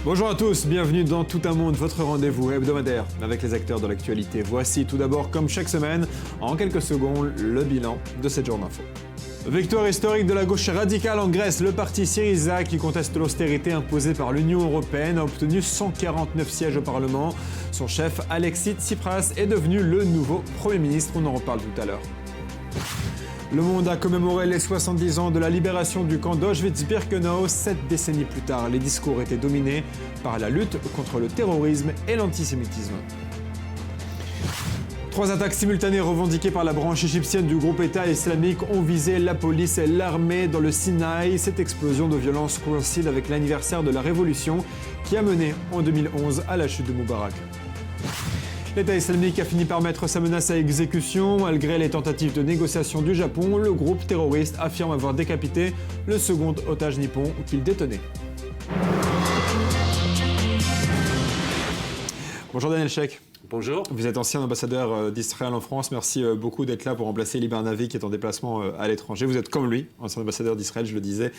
Bonjour à tous, bienvenue dans Tout un monde, votre rendez-vous hebdomadaire avec les acteurs de l'actualité. Voici tout d'abord, comme chaque semaine, en quelques secondes, le bilan de cette journée d'info. Victoire historique de la gauche radicale en Grèce. Le parti Syriza, qui conteste l'austérité imposée par l'Union européenne, a obtenu 149 sièges au Parlement. Son chef, Alexis Tsipras, est devenu le nouveau Premier ministre. On en reparle tout à l'heure. Le monde a commémoré les 70 ans de la libération du camp d'Auschwitz-Birkenau. 7 décennies plus tard, les discours étaient dominés par la lutte contre le terrorisme et l'antisémitisme. 3 attaques simultanées revendiquées par la branche égyptienne du groupe État islamique ont visé la police et l'armée dans le Sinaï. Cette explosion de violence coïncide avec l'anniversaire de la révolution qui a mené en 2011 à la chute de Moubarak. L'État islamique a fini par mettre sa menace à exécution. Malgré les tentatives de négociation du Japon, le groupe terroriste affirme avoir décapité le second otage nippon qu'il détenait. Bonjour Daniel Sheikh. Bonjour. Vous êtes ancien ambassadeur d'Israël en France. Merci beaucoup d'être là pour remplacer Libar Navi qui est en déplacement à l'étranger. Vous êtes comme lui, ancien ambassadeur d'Israël, je le disais,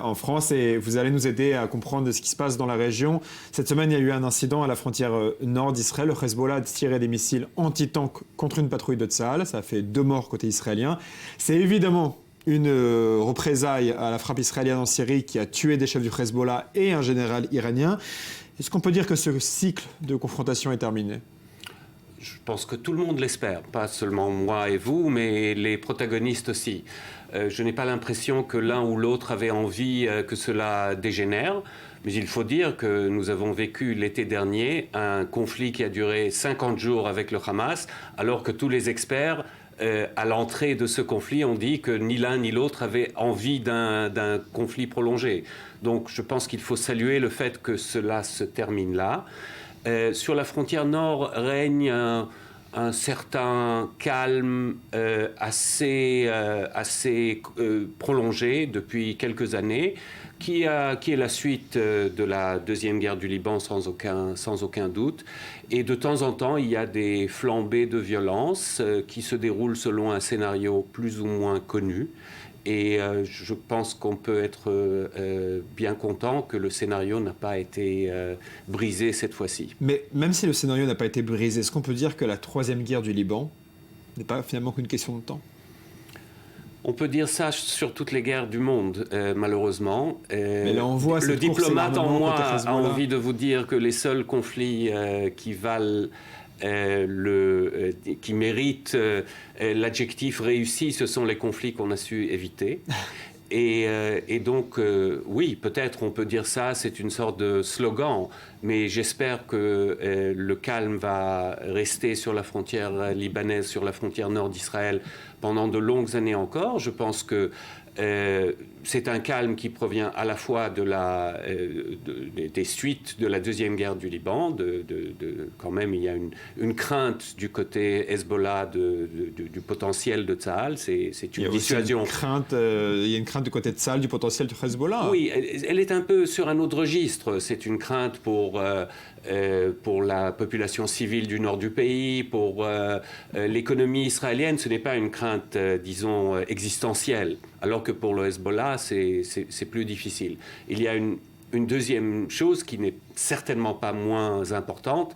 en France. Et vous allez nous aider à comprendre ce qui se passe dans la région. Cette semaine, il y a eu un incident à la frontière nord d'Israël. Le Hezbollah a tiré des missiles anti-tanks contre une patrouille de Tsahal. Ça a fait 2 morts côté israélien. C'est évidemment une représaille à la frappe israélienne en Syrie qui a tué des chefs du Hezbollah et un général iranien. Est-ce qu'on peut dire que ce cycle de confrontation est terminé ? Je pense que tout le monde l'espère, pas seulement moi et vous, mais les protagonistes aussi. Je n'ai pas l'impression que l'un ou l'autre avait envie que cela dégénère, mais il faut dire que nous avons vécu l'été dernier un conflit qui a duré 50 jours avec le Hamas, alors que tous les experts à l'entrée de ce conflit ont dit que ni l'un ni l'autre avait envie d'un conflit prolongé. Donc je pense qu'il faut saluer le fait que cela se termine là. Sur la frontière nord règne un certain calme assez prolongé depuis quelques années, qui est la suite de la Deuxième Guerre du Liban sans aucun doute. Et de temps en temps, il y a des flambées de violence qui se déroulent selon un scénario plus ou moins connu. Et je pense qu'on peut être bien content que le scénario n'a pas été brisé cette fois-ci. Mais même si le scénario n'a pas été brisé, est-ce qu'on peut dire que la troisième guerre du Liban n'est pas finalement qu'une question de temps ? On peut dire ça sur toutes les guerres du monde, malheureusement. Mais là, on voit le diplomate en moi a envie de vous dire que les seuls conflits qui valent... qui méritent l'adjectif réussi, ce sont les conflits qu'on a su éviter. Et donc, oui, peut-être on peut dire ça, c'est une sorte de slogan, mais j'espère que le calme va rester sur la frontière libanaise, sur la frontière nord d'Israël, pendant de longues années encore. Je pense que c'est un calme qui provient à la fois des suites de la Deuxième Guerre du Liban. Quand même, il y a une crainte du côté Hezbollah du potentiel de Tsahal. C'est une dissuasion. Il y a une crainte du côté de Tsahal du potentiel du Hezbollah. Oui, elle est un peu sur un autre registre. C'est une crainte pour la population civile du nord du pays, pour l'économie israélienne. Ce n'est pas une crainte, disons, existentielle. Alors que pour le Hezbollah, c'est plus difficile. Il y a une deuxième chose qui n'est certainement pas moins importante,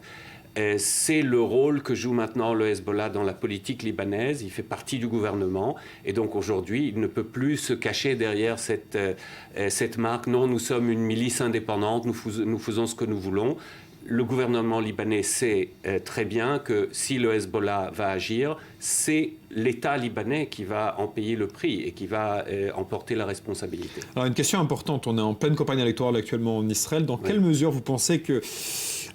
c'est le rôle que joue maintenant le Hezbollah dans la politique libanaise. Il fait partie du gouvernement et donc aujourd'hui, il ne peut plus se cacher derrière cette marque. Non, nous sommes une milice indépendante, nous faisons ce que nous voulons. Le gouvernement libanais sait très bien que si le Hezbollah va agir, c'est l'État libanais qui va en payer le prix et qui va en porter la responsabilité. Alors une question importante, on est en pleine campagne électorale actuellement en Israël. Dans quelle mesure vous pensez que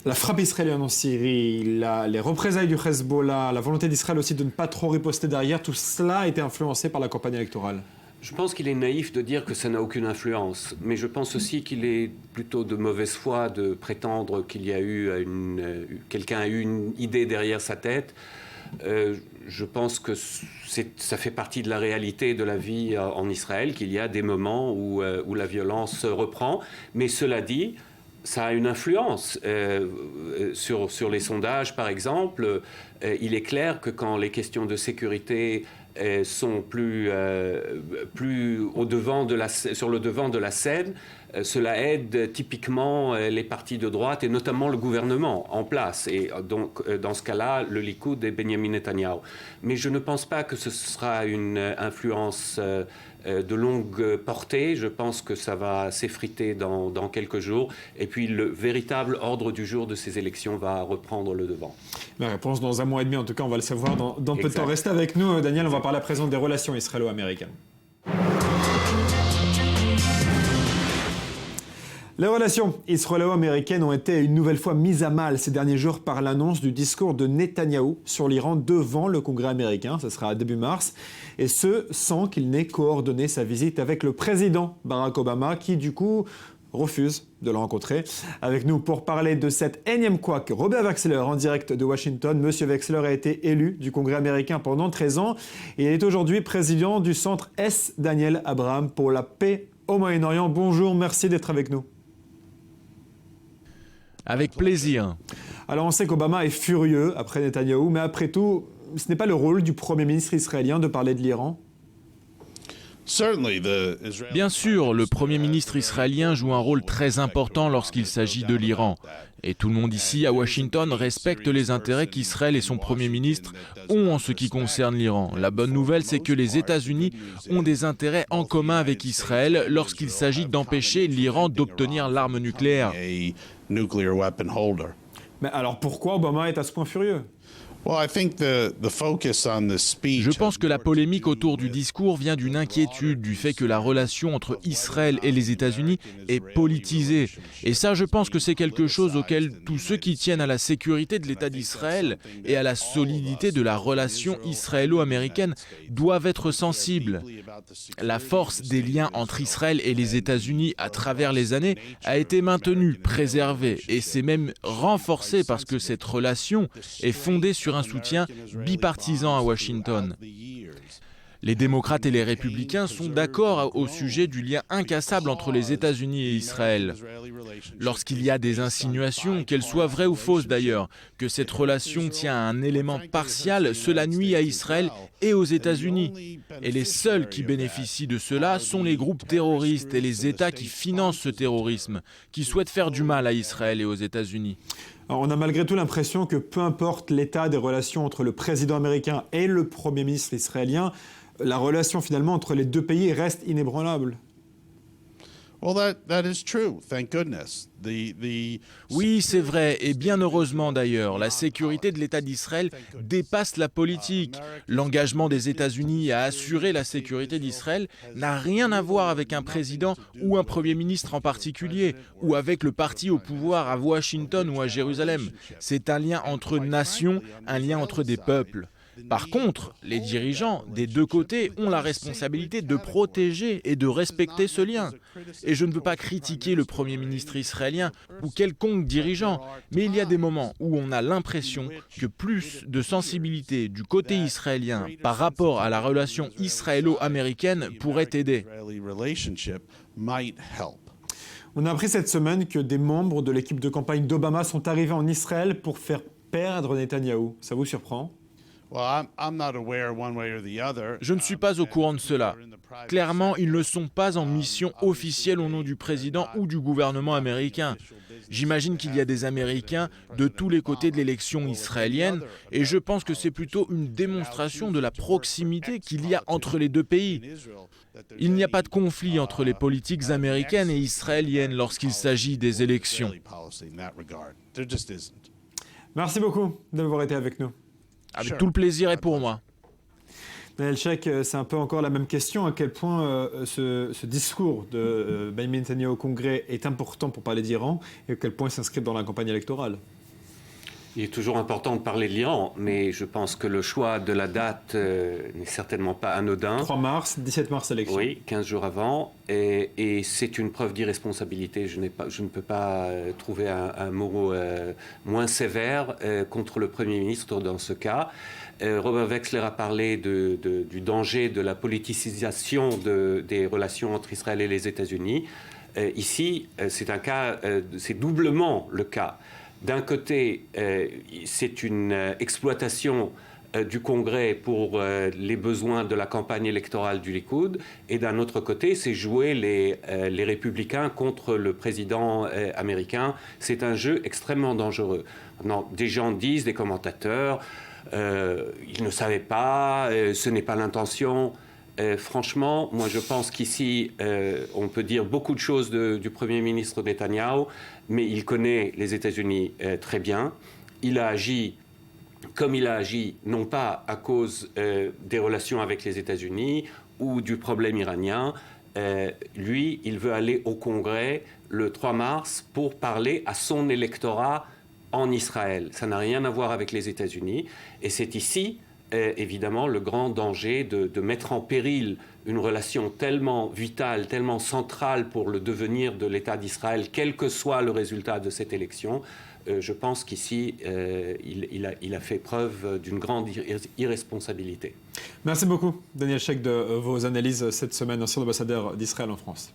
la frappe israélienne en Syrie, les représailles du Hezbollah, la volonté d'Israël aussi de ne pas trop riposter derrière, tout cela a été influencé par la campagne électorale ? Je pense qu'il est naïf de dire que ça n'a aucune influence, mais je pense aussi qu'il est plutôt de mauvaise foi de prétendre qu'il y a eu quelqu'un a eu une idée derrière sa tête. Je pense que ça fait partie de la réalité de la vie en Israël, qu'il y a des moments où la violence reprend. Mais cela dit, ça a une influence sur les sondages, par exemple. Il est clair que quand les questions de sécurité sont plus sur le devant de la scène, cela aide typiquement les partis de droite et notamment le gouvernement en place. Et donc, dans ce cas-là, le Likoud et Benjamin Netanyahu. Mais je ne pense pas que ce sera une influence de longue portée. Je pense que ça va s'effriter dans quelques jours. Et puis, le véritable ordre du jour de ces élections va reprendre le devant. La réponse dans un mois et demi, en tout cas, on va le savoir dans peu de temps. Restez avec nous, Daniel, on va parler à présent des relations israélo-américaines. Les relations israélo-américaines ont été une nouvelle fois mises à mal ces derniers jours par l'annonce du discours de Netanyahou sur l'Iran devant le Congrès américain. Ce sera début mars. Et ce, sans qu'il n'ait coordonné sa visite avec le président Barack Obama, qui du coup refuse de le rencontrer. Avec nous pour parler de cette énième couac, Robert Wexler en direct de Washington. Monsieur Wexler a été élu du Congrès américain pendant 13 ans et il est aujourd'hui président du centre S. Daniel Abraham pour la paix au Moyen-Orient. Bonjour, merci d'être avec nous. Avec plaisir. Alors on sait qu'Obama est furieux après Netanyahou, mais après tout, ce n'est pas le rôle du Premier ministre israélien de parler de l'Iran ? Bien sûr, le Premier ministre israélien joue un rôle très important lorsqu'il s'agit de l'Iran. Et tout le monde ici, à Washington, respecte les intérêts qu'Israël et son Premier ministre ont en ce qui concerne l'Iran. La bonne nouvelle, c'est que les États-Unis ont des intérêts en commun avec Israël lorsqu'il s'agit d'empêcher l'Iran d'obtenir l'arme nucléaire. Mais alors pourquoi Obama est à ce point furieux ? Je pense que la polémique autour du discours vient d'une inquiétude du fait que la relation entre Israël et les États-Unis est politisée. Et ça, je pense que c'est quelque chose auquel tous ceux qui tiennent à la sécurité de l'État d'Israël et à la solidité de la relation israélo-américaine doivent être sensibles. La force des liens entre Israël et les États-Unis à travers les années a été maintenue, préservée, et c'est même renforcée parce que cette relation est fondée sur un soutien bipartisan à Washington. Les démocrates et les républicains sont d'accord au sujet du lien incassable entre les États-Unis et Israël. Lorsqu'il y a des insinuations, qu'elles soient vraies ou fausses d'ailleurs, que cette relation tient à un élément partial, cela nuit à Israël et aux États-Unis. Et les seuls qui bénéficient de cela sont les groupes terroristes et les États qui financent ce terrorisme, qui souhaitent faire du mal à Israël et aux États-Unis. Alors, on a malgré tout l'impression que peu importe l'état des relations entre le président américain et le Premier ministre israélien, la relation finalement entre les deux pays reste inébranlable. Oui, c'est vrai, et bien heureusement d'ailleurs. La sécurité de l'État d'Israël dépasse la politique. L'engagement des États-Unis à assurer la sécurité d'Israël n'a rien à voir avec un président ou un Premier ministre en particulier, ou avec le parti au pouvoir à Washington ou à Jérusalem. C'est un lien entre nations, un lien entre des peuples. Par contre, les dirigeants des deux côtés ont la responsabilité de protéger et de respecter ce lien. Et je ne veux pas critiquer le Premier ministre israélien ou quelconque dirigeant, mais il y a des moments où on a l'impression que plus de sensibilité du côté israélien par rapport à la relation israélo-américaine pourrait aider. On a appris cette semaine que des membres de l'équipe de campagne d'Obama sont arrivés en Israël pour faire perdre Netanyahou. Ça vous surprend ? Je ne suis pas au courant de cela. Clairement, ils ne sont pas en mission officielle au nom du président ou du gouvernement américain. J'imagine qu'il y a des Américains de tous les côtés de l'élection israélienne et je pense que c'est plutôt une démonstration de la proximité qu'il y a entre les deux pays. Il n'y a pas de conflit entre les politiques américaines et israéliennes lorsqu'il s'agit des élections. Merci beaucoup d'avoir été avec nous. Avec tout le plaisir est pour moi. Daniel Sheikh, c'est un peu encore la même question. À quel point ce discours de Benjamin Netanyahu au Congrès est important pour parler d'Iran et à quel point il s'inscrit dans la campagne électorale ? Il est toujours important de parler de l'Iran, mais je pense que le choix de la date n'est certainement pas anodin. 3 mars, 17 mars élection. Oui, 15 jours avant. Et c'est une preuve d'irresponsabilité. Je ne peux pas trouver un mot moins sévère contre le Premier ministre dans ce cas. Robert Wexler a parlé du danger de la politisation des relations entre Israël et les États-Unis. Ici, c'est doublement le cas. D'un côté, c'est une exploitation du Congrès pour les besoins de la campagne électorale du Likoud, et d'un autre côté, c'est jouer les républicains contre le président américain. C'est un jeu extrêmement dangereux. Non, des gens disent, des commentateurs, ils ne savaient pas, ce n'est pas l'intention. Franchement, moi je pense qu'ici, on peut dire beaucoup de choses du Premier ministre Netanyahou, mais il connaît les États-Unis très bien. Il a agi comme il a agi, non pas à cause des relations avec les États-Unis ou du problème iranien. Lui, il veut aller au Congrès le 3 mars pour parler à son électorat en Israël. Ça n'a rien à voir avec les États-Unis. Et c'est ici, évidemment, le grand danger de mettre en péril une relation tellement vitale, tellement centrale pour le devenir de l'État d'Israël, quel que soit le résultat de cette élection. Je pense qu'ici, il a fait preuve d'une grande irresponsabilité. Merci beaucoup, Daniel Sheikh, de vos analyses cette semaine, ancien ambassadeur d'Israël en France.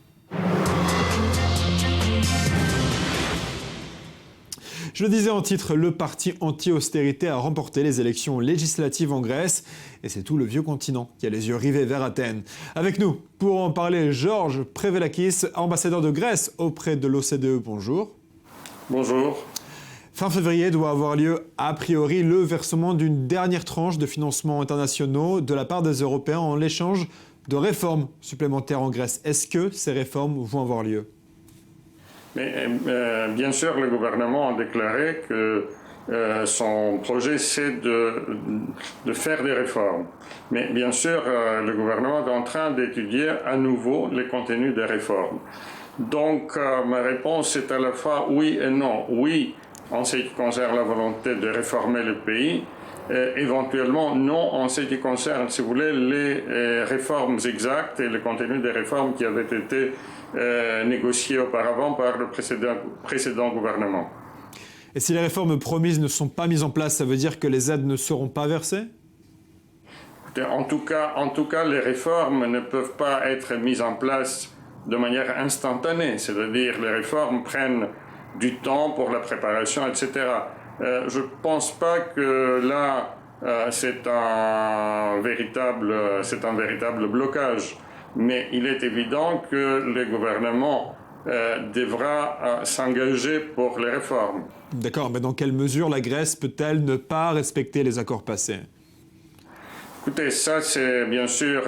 Je le disais en titre, le parti anti-austérité a remporté les élections législatives en Grèce. Et c'est tout le vieux continent qui a les yeux rivés vers Athènes. Avec nous, pour en parler, Georges Prévelakis, ambassadeur de Grèce auprès de l'OCDE. Bonjour. Bonjour. Fin février doit avoir lieu, a priori, le versement d'une dernière tranche de financements internationaux de la part des Européens en échange de réformes supplémentaires en Grèce. Est-ce que ces réformes vont avoir lieu ? Mais, bien sûr, le gouvernement a déclaré que son projet, c'est de faire des réformes. Mais bien sûr, le gouvernement est en train d'étudier à nouveau les contenus des réformes. Donc, ma réponse est à la fois oui et non. Oui, en ce qui concerne la volonté de réformer le pays, éventuellement non en ce qui concerne, si vous voulez, les réformes exactes et le contenu des réformes qui avaient été négociées auparavant par le précédent gouvernement. Et si les réformes promises ne sont pas mises en place, ça veut dire que les aides ne seront pas versées ? En tout cas, les réformes ne peuvent pas être mises en place de manière instantanée, c'est-à-dire les réformes prennent du temps pour la préparation, etc. Je ne pense pas que là, c'est un véritable blocage. Mais il est évident que le gouvernement devra s'engager pour les réformes. D'accord, mais dans quelle mesure la Grèce peut-elle ne pas respecter les accords passés ? Écoutez, ça c'est bien sûr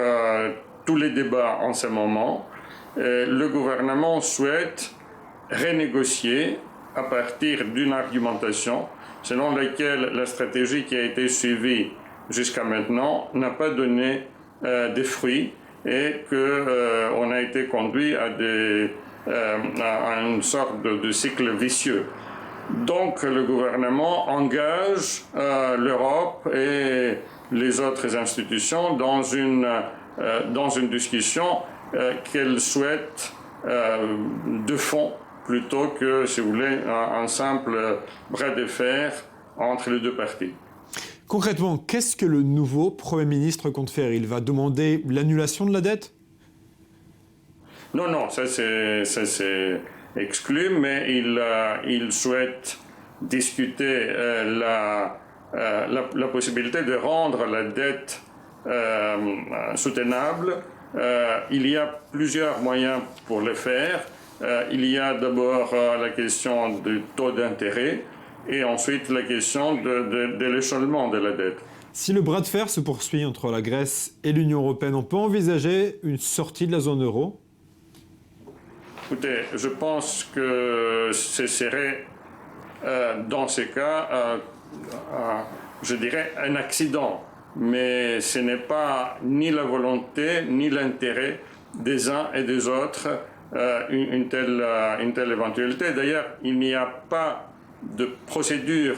tous les débats en ce moment. Le gouvernement souhaite renégocier à partir d'une argumentation selon laquelle la stratégie qui a été suivie jusqu'à maintenant n'a pas donné de fruits et qu'on a été conduit à une sorte de cycle vicieux. Donc le gouvernement engage l'Europe et les autres institutions dans une discussion qu'elle souhaite de fond plutôt que, si vous voulez, un simple bras de fer entre les deux parties. Concrètement, qu'est-ce que le nouveau Premier ministre compte faire ? Il va demander l'annulation de la dette ? Non, ça c'est exclu, mais il souhaite discuter la possibilité de rendre la dette soutenable. Il y a plusieurs moyens pour le faire. Il y a d'abord la question du taux d'intérêt et ensuite la question de l'échelonnement de la dette. Si le bras de fer se poursuit entre la Grèce et l'Union européenne, on peut envisager une sortie de la zone euro ? Écoutez, je pense que ce serait, dans ces cas, je dirais, un accident. Mais ce n'est pas ni la volonté, ni l'intérêt des uns et des autres une telle éventualité. D'ailleurs, il n'y a pas de procédure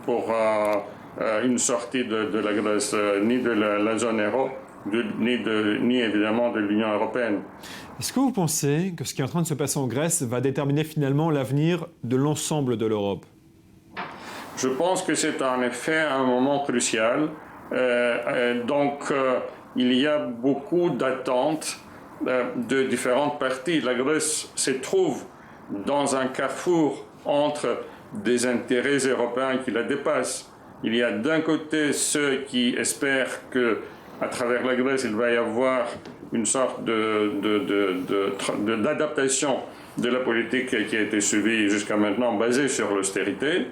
pour une sortie de la Grèce, ni de la zone euro, ni évidemment de l'Union européenne. Est-ce que vous pensez que ce qui est en train de se passer en Grèce va déterminer finalement l'avenir de l'ensemble de l'Europe ? Je pense que c'est en effet un moment crucial. Il y a beaucoup d'attentes de différentes parties. La Grèce se trouve dans un carrefour entre des intérêts européens qui la dépassent Il y a d'un côté ceux qui espèrent que, à travers la Grèce, il va y avoir une sorte d'adaptation de la politique qui a été suivie jusqu'à maintenant, basée sur l'austérité.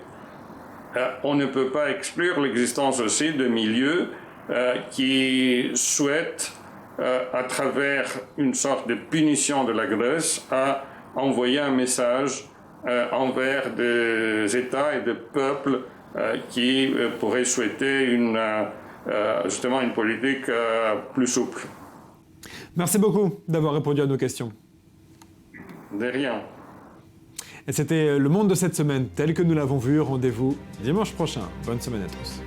On ne peut pas exclure l'existence aussi de milieux qui souhaitent, à travers une sorte de punition de la Grèce, à envoyer un message envers des États et des peuples qui pourraient souhaiter justement une politique plus souple. Merci beaucoup d'avoir répondu à nos questions. De rien. Et c'était Le Monde de cette semaine tel que nous l'avons vu. Rendez-vous dimanche prochain. Bonne semaine à tous.